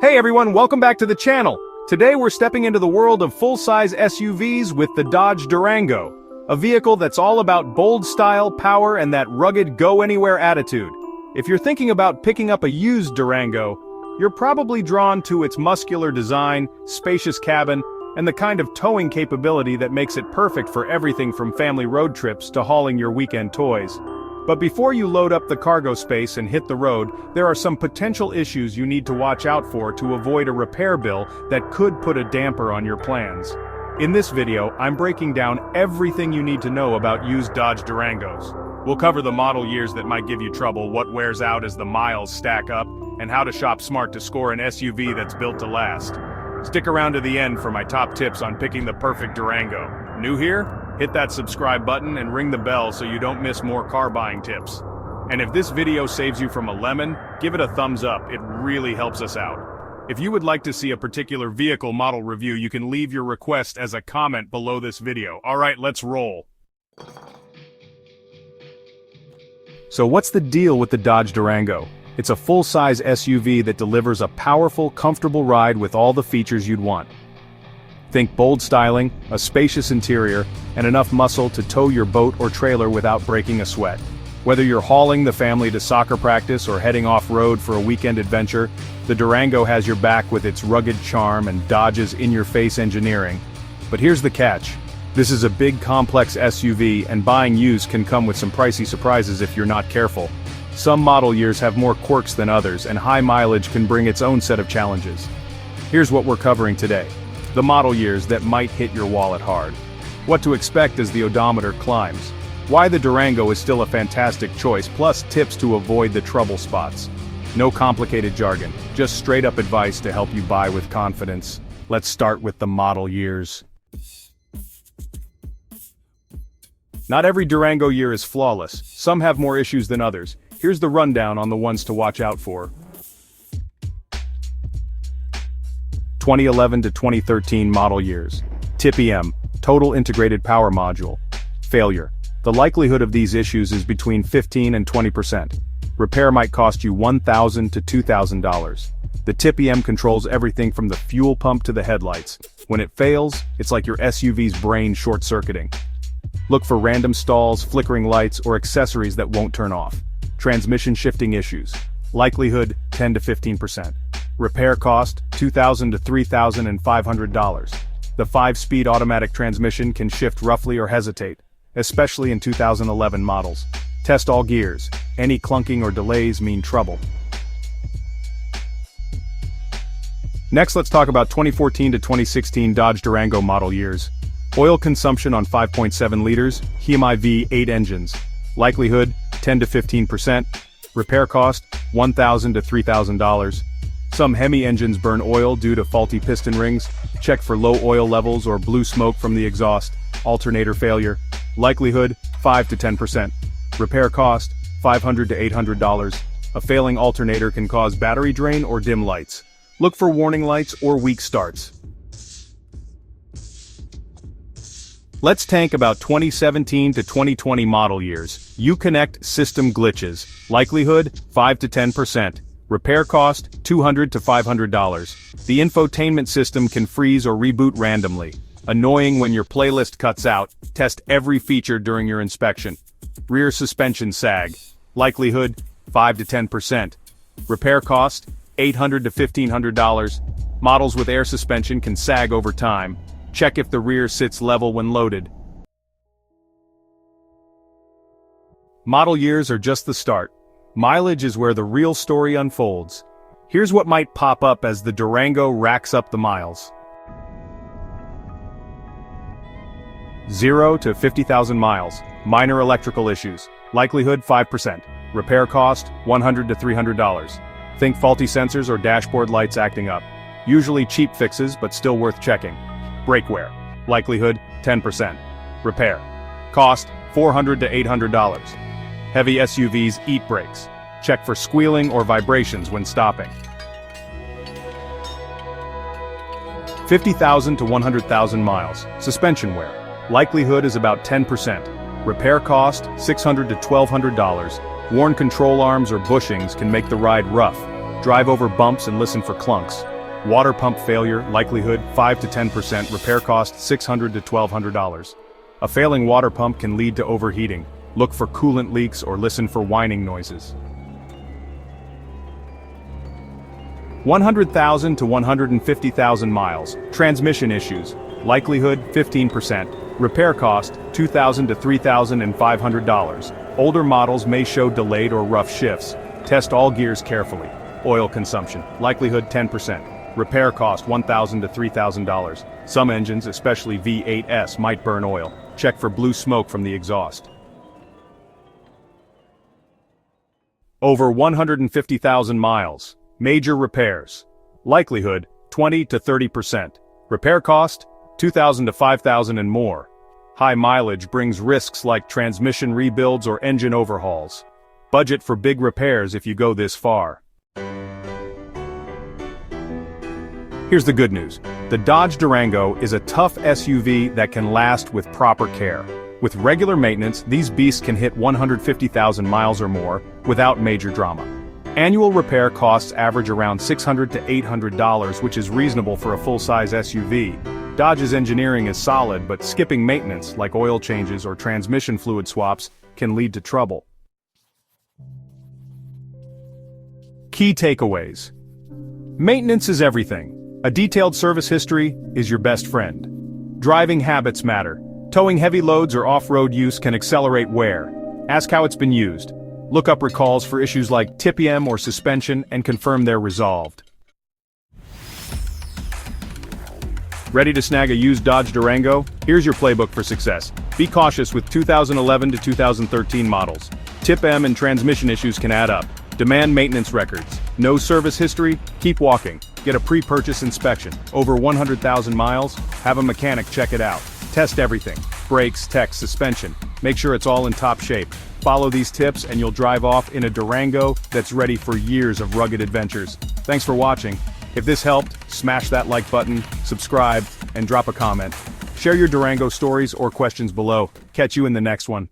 Hey everyone, welcome back to the channel. Today we're stepping into the world of full-size SUVs with the Dodge Durango, a vehicle that's all about bold style, power, and that rugged go-anywhere attitude. If you're thinking about picking up a used Durango, you're probably drawn to its muscular design, spacious cabin, and the kind of towing capability that makes it perfect for everything from family road trips to hauling your weekend toys. But before you load up the cargo space and hit the road, there are some potential issues you need to watch out for to avoid a repair bill that could put a damper on your plans. In this video, I'm breaking down everything you need to know about used Dodge Durangos. We'll cover the model years that might give you trouble, what wears out as the miles stack up, and how to shop smart to score an SUV that's built to last. Stick around to the end for my top tips on picking the perfect Durango. New here? Hit that subscribe button and ring the bell so you don't miss more car buying tips. And if this video saves you from a lemon, give it a thumbs up, it really helps us out. If you would like to see a particular vehicle model review, you can leave your request as a comment below this video. Alright, let's roll. So what's the deal with the Dodge Durango? It's a full-size SUV that delivers a powerful, comfortable ride with all the features you'd want. Think bold styling, a spacious interior, and enough muscle to tow your boat or trailer without breaking a sweat. Whether you're hauling the family to soccer practice or heading off-road for a weekend adventure, the Durango has your back with its rugged charm and Dodge's in-your-face engineering. But here's the catch. This is a big, complex SUV, and buying used can come with some pricey surprises if you're not careful. Some model years have more quirks than others, and high mileage can bring its own set of challenges. Here's what we're covering today. The model years that might hit your wallet hard. What to expect as the odometer climbs. Why the Durango is still a fantastic choice, plus tips to avoid the trouble spots. No complicated jargon, just straight up advice to help you buy with confidence. Let's start with the model years. Not every Durango year is flawless. Some have more issues than others. Here's the rundown on the ones to watch out for. 2011 to 2013 model years. TIPM, Total Integrated Power Module. Failure. The likelihood of these issues is between 15 and 20%. Repair might cost you $1,000 to $2,000. The TIPM controls everything from the fuel pump to the headlights. When it fails, it's like your SUV's brain short-circuiting. Look for random stalls, flickering lights, or accessories that won't turn off. Transmission shifting issues. Likelihood 10 to 15%. Repair cost $2,000 to $3,500. The 5-speed automatic transmission can shift roughly or hesitate, especially in 2011 models. Test all gears. Any clunking or delays mean trouble. Next, let's talk about 2014 to 2016 Dodge Durango model years. Oil consumption on 5.7 liters, HEMI V8 engines. Likelihood 10 to 15%. Repair cost $1,000 to $3,000. Some Hemi engines burn oil due to faulty piston rings. Check for low oil levels or blue smoke from the exhaust. Alternator failure. Likelihood 5 to 10%. Repair cost $500 to $800. A failing alternator can cause battery drain or dim lights. Look for warning lights or weak starts. Let's tank about 2017 to 2020 model years. Uconnect system glitches. Likelihood 5 to 10%. Repair cost $200 to $500. The infotainment system can freeze or reboot randomly. Annoying when your playlist cuts out. Test every feature during your inspection. Rear suspension sag. Likelihood 5 to 10%. Repair cost $800 to $1,500. Models with air suspension can sag over time. Check if the rear sits level when loaded. Model years are just the start. Mileage is where the real story unfolds. Here's what might pop up as the Durango racks up the miles. 0 to 50,000 miles. Minor electrical issues. Likelihood 5%. Repair cost $100 to $300. Think faulty sensors or dashboard lights acting up. Usually cheap fixes, but still worth checking. Brake wear. Likelihood 10%. Repair. Cost $400 to $800. Heavy SUVs eat brakes. Check for squealing or vibrations when stopping. 50,000 to 100,000 miles. Suspension wear. Likelihood is about 10%. Repair cost $600 to $1,200. Worn control arms or bushings can make the ride rough. Drive over bumps and listen for clunks. Water pump failure, likelihood 5 to 10%, repair cost $600 to $1,200. A failing water pump can lead to overheating. Look for coolant leaks or listen for whining noises. 100,000 to 150,000 miles, transmission issues, likelihood 15%, repair cost $2,000 to $3,500. Older models may show delayed or rough shifts. Test all gears carefully. Oil consumption, likelihood 10%, repair cost $1,000 to $3,000. Some engines, especially V8s, might burn oil. Check for blue smoke from the exhaust. Over 150,000 miles, major repairs, likelihood 20 to 30%, repair cost $2,000 to $5,000 and more. High mileage brings risks like transmission rebuilds or engine overhauls. Budget for big repairs if you go this far. Here's the good news. The Dodge Durango is a tough SUV that can last with proper care. With regular maintenance, these beasts can hit 150,000 miles or more without major drama. Annual repair costs average around $600 to $800, which is reasonable for a full-size SUV. Dodge's engineering is solid, but skipping maintenance, like oil changes or transmission fluid swaps, can lead to trouble. Key takeaways. Maintenance is everything. A detailed service history is your best friend. Driving habits matter. Towing heavy loads or off-road use can accelerate wear. Ask how it's been used. Look up recalls for issues like TPM or suspension and confirm they're resolved. Ready to snag a used Dodge Durango? Here's your playbook for success. Be cautious with 2011 to 2013 models. TPM and transmission issues can add up. Demand maintenance records. No service history? Keep walking. Get a pre-purchase inspection. Over 100,000 miles? Have a mechanic check it out. Test everything. Brakes, tech, suspension. Make sure it's all in top shape. Follow these tips and you'll drive off in a Durango that's ready for years of rugged adventures. Thanks for watching. If this helped, smash that like button, subscribe, and drop a comment. Share your Durango stories or questions below. Catch you in the next one.